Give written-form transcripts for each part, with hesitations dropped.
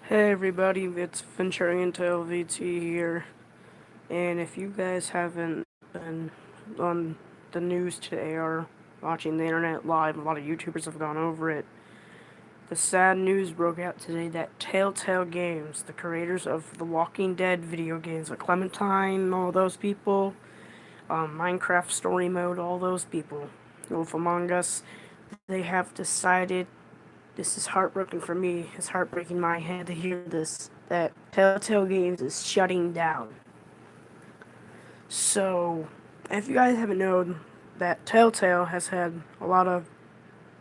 Hey everybody, it's Venturian Tail VT here, and if you guys haven't been on the news today or watching the internet live, a lot of YouTubers have gone over it. The sad news broke out today that Telltale Games, the creators of the Walking Dead video games, like Clementine, all those people, Minecraft Story Mode, all those people, Wolf Among Us, they have decided. This is heartbreaking for me. It's heartbreaking my head to hear this. That Telltale Games is shutting down. So, if you guys haven't known, that Telltale has had a lot of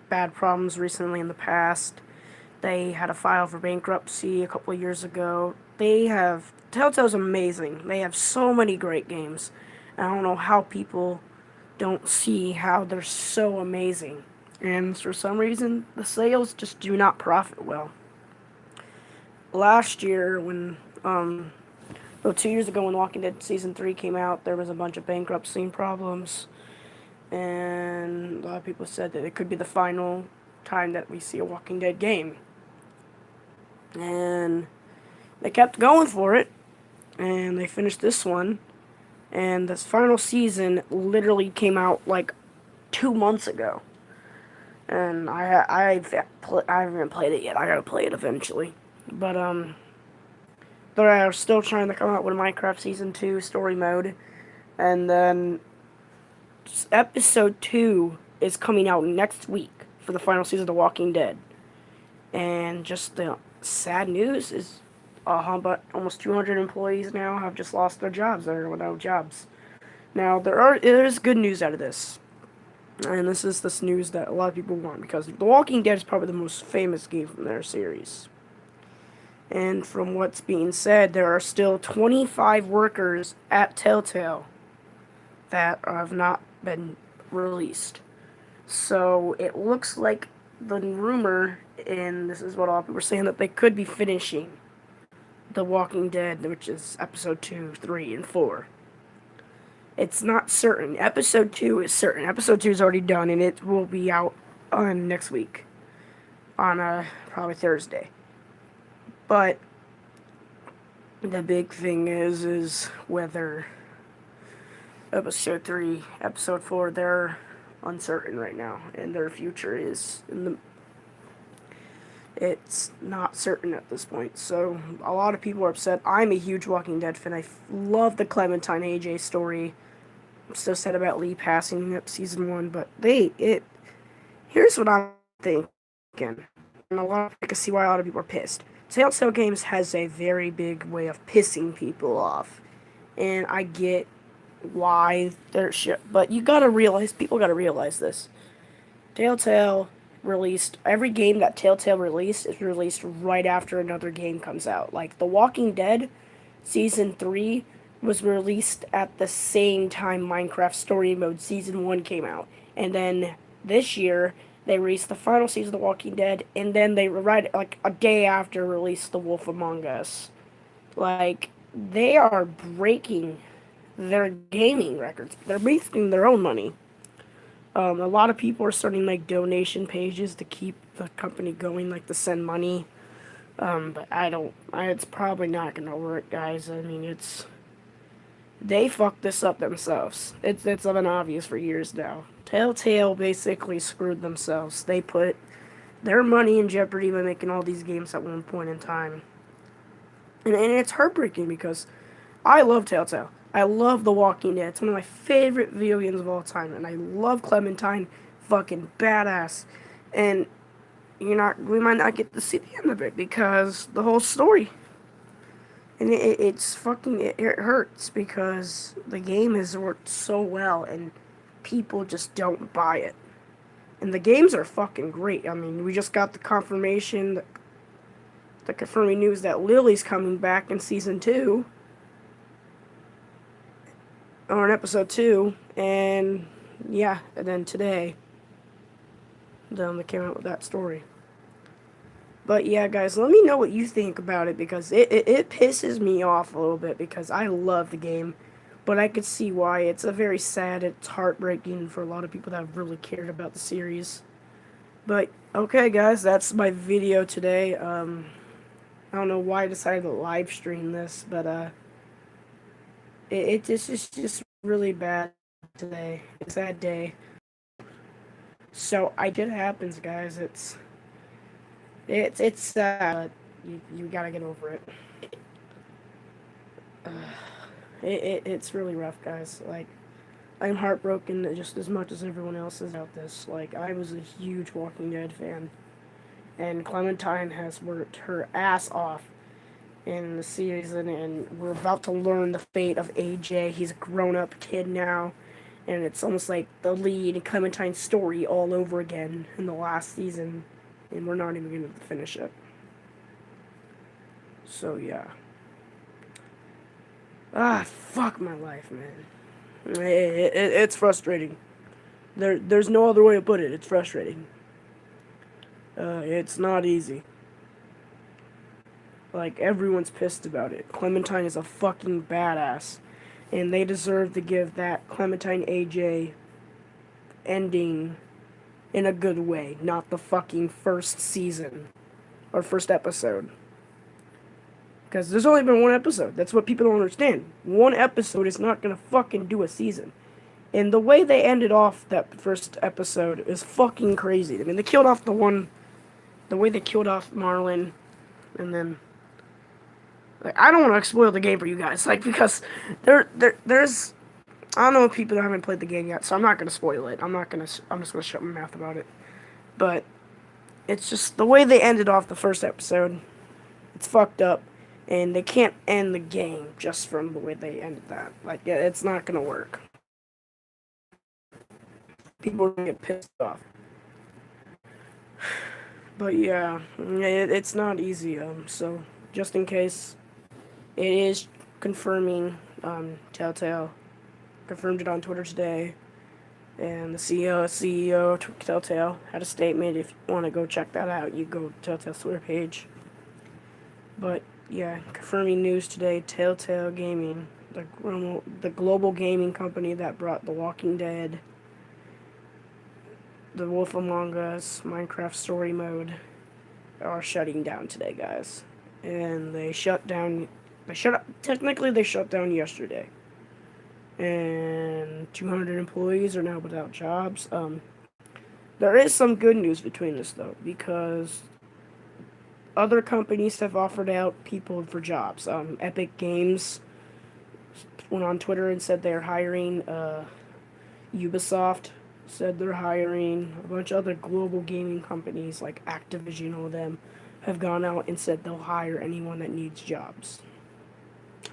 bad problems recently in the past. They had a file for bankruptcy a couple of years ago. Telltale's amazing. They have so many great games. I don't know how people don't see how they're so amazing. And for some reason, the sales just do not profit well. Last year, well, 2 years ago when Walking Dead Season 3 came out, there was a bunch of bankruptcy problems. And a lot of people said that it could be the final time that we see a Walking Dead game. And they kept going for it. And they finished this one. And this final season literally came out like 2 months ago. And I haven't played it yet. I gotta play it eventually. But they're still trying to come out with Minecraft Season 2 story mode, and then episode 2 is coming out next week for the final season of The Walking Dead. And just the sad news is, but almost 200 employees now have just lost their jobs. They're without jobs. Now there's good news out of this. And this is this news that a lot of people want, because The Walking Dead is probably the most famous game from their series. And from what's being said, there are still 25 workers at Telltale that have not been released. So it looks like the rumor, and this is what a lot of people are saying, that they could be finishing The Walking Dead, which is episode 2, 3, and 4. It's not certain. Episode 2 is certain. Episode 2 is already done, and it will be out on next week. On probably Thursday. But the big thing is whether episode 3, episode 4, they're uncertain right now, and their future is it's not certain at this point. So a lot of people are upset. I'm a huge Walking Dead fan. I love the Clementine AJ story. I'm so sad about Lee passing up season 1, but here's what I'm thinking. And I can see why a lot of people are pissed. Telltale Games has a very big way of pissing people off. And I get why they're shit. But people gotta realize this. Telltale every game that Telltale released is released right after another game comes out. Like The Walking Dead Season 3 was released at the same time Minecraft Story Mode Season 1 came out. And then this year, they released the final season of The Walking Dead, and then they right like a day after released The Wolf Among Us. Like, they are breaking their gaming records. They're making their own money. A lot of people are starting like donation pages to keep the company going, like to send money. But it's probably not gonna work, guys. I mean, they fucked this up themselves. It's been obvious for years now. Telltale basically screwed themselves. They put their money in jeopardy by making all these games at one point in time. And it's heartbreaking because I love Telltale. I love The Walking Dead. It's one of my favorite video games of all time. And I love Clementine. Fucking badass. And we might not get to see the end of it because the whole story. And it hurts because the game has worked so well and people just don't buy it. And the games are fucking great. I mean, we just got the confirming news that Lily's coming back in season 2. Or in episode 2. And yeah, and then today, they came out with that story. But yeah, guys, let me know what you think about it, because it pisses me off a little bit because I love the game. But I could see why. It's it's heartbreaking for a lot of people that have really cared about the series. But, okay, guys, that's my video today. I don't know why I decided to live stream this, but it's just really bad today. It's a sad day. So I did happens, guys. It's sad. You gotta get over it. Uh, it's really rough, guys. Like I'm heartbroken just as much as everyone else is about this. Like I was a huge Walking Dead fan, and Clementine has worked her ass off in the season, and we're about to learn the fate of AJ. He's a grown-up kid now, and it's almost like the lead Clementine story all over again in the last season, and we're not even going to finish it. So yeah. Fuck my life, man. It's frustrating. There's no other way to put it. It's frustrating. It's not easy. Like, everyone's pissed about it. Clementine is a fucking badass. And they deserve to give that Clementine AJ ending in a good way, not the fucking first season or first episode. Because there's only been one episode. That's what people don't understand. One episode is not gonna fucking do a season. And the way they ended off that first episode is fucking crazy. I mean, they killed off the way they killed off Marlon, and then like I don't want to spoil the game for you guys, like because there's I don't know if people haven't played the game yet, so I'm not gonna spoil it. I'm just gonna shut my mouth about it. But it's just the way they ended off the first episode. It's fucked up, and they can't end the game just from the way they ended that. Like it's not gonna work. People are gonna get pissed off. But yeah, it's not easy. So just in case, it is confirming. Telltale confirmed it on Twitter today, and the CEO of Telltale had a statement. If you want to go check that out, you go to Telltale's Twitter page. But yeah, confirming news today. Telltale Gaming, the global gaming company that brought The Walking Dead, The Wolf Among Us, Minecraft Story Mode, are shutting down today, guys. And they shut down. Technically, they shut down yesterday. And 200 employees are now without jobs. There is some good news between this, though, because other companies have offered out people for jobs. Epic Games went on Twitter and said they're hiring. Ubisoft said they're hiring. A bunch of other global gaming companies like Activision, all of them, have gone out and said they'll hire anyone that needs jobs.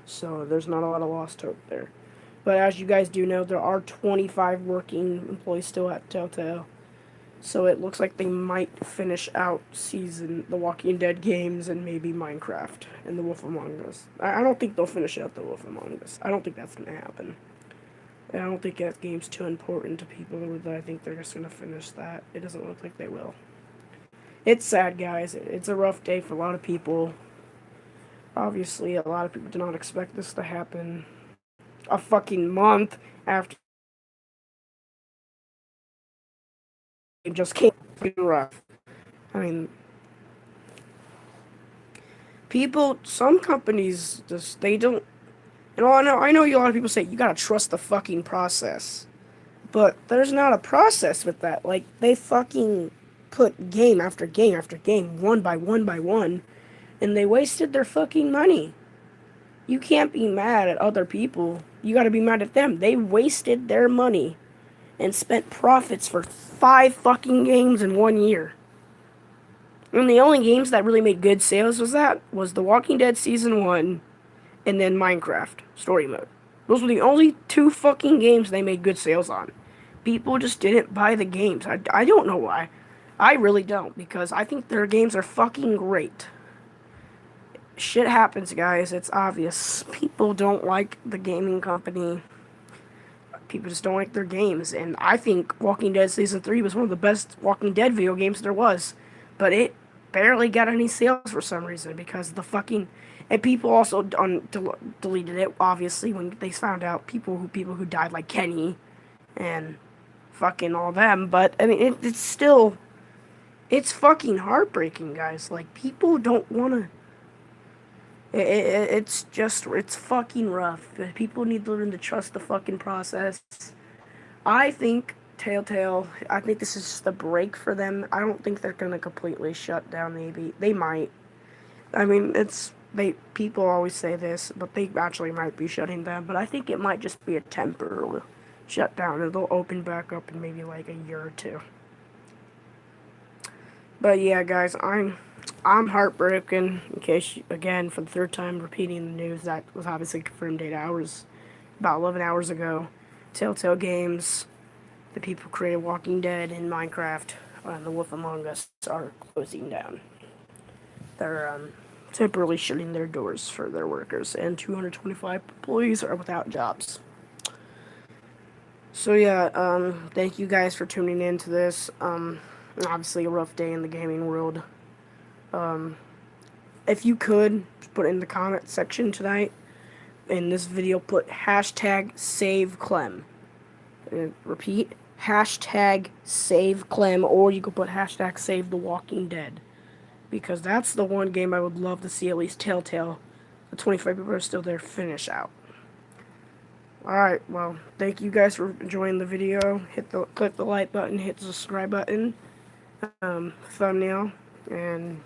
So there's not a lot of lost hope there. But as you guys do know, there are 25 working employees still at Telltale. So it looks like they might finish out The Walking Dead games and maybe Minecraft and The Wolf Among Us. I don't think they'll finish out The Wolf Among Us. I don't think that's going to happen. I don't think that game's too important to people that I think they're just going to finish that. It doesn't look like they will. It's sad, guys. It's a rough day for a lot of people. Obviously, a lot of people did not expect this to happen a fucking month after it just came rough. I mean, some companies they don't. And I know a lot of people say you gotta trust the fucking process, but there's not a process with that. Like they fucking put game after game after game, one by one by one, and they wasted their fucking money. You can't be mad at other people. You gotta be mad at them. They wasted their money and spent profits for 5 fucking games in 1 year. And the only games that really made good sales was The Walking Dead Season 1 and then Minecraft Story Mode. Those were the only 2 fucking games they made good sales on. People just didn't buy the games. I don't know why. I really don't, because I think their games are fucking great. Shit happens, guys. It's obvious. People don't like the gaming company. People just don't like their games. And I think Walking Dead Season 3 was one of the best Walking Dead video games there was. But it barely got any sales for some reason because the fucking... And people also deleted it, obviously, when they found out people who died, like Kenny and fucking all them. But, I mean, it's still... It's fucking heartbreaking, guys. Like, people don't want to... It's fucking rough. People need to learn to trust the fucking process. I think Telltale, I think this is just a break for them. I don't think they're gonna completely shut down. Maybe they might. I mean, people always say this, but they actually might be shutting down. But I think it might just be a temporary shutdown, and they'll open back up in maybe like a year or two. But yeah, guys, I'm heartbroken. In case again, for the third time, repeating the news that was obviously confirmed 8 hours, about 11 hours ago. Telltale Games, the people who created Walking Dead and Minecraft, and The Wolf Among Us are closing down. They're temporarily shutting their doors for their workers, and 225 employees are without jobs. So yeah, thank you guys for tuning in to this. Obviously a rough day in the gaming world. If you could, put in the comment section tonight, in this video, put hashtag save Clem. Repeat, hashtag save Clem, or you could put hashtag save The Walking Dead. Because that's the one game I would love to see at least Telltale, the 25 people are still there, finish out. Alright, well, thank you guys for enjoying the video. Click the like button, hit the subscribe button, thumbnail, and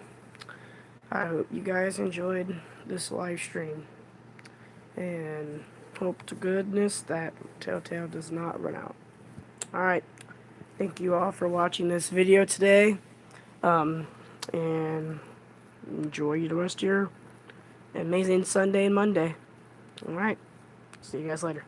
I hope you guys enjoyed this live stream. And hope to goodness that Telltale does not run out. Alright, thank you all for watching this video today. And enjoy the rest of your amazing Sunday and Monday. Alright, see you guys later.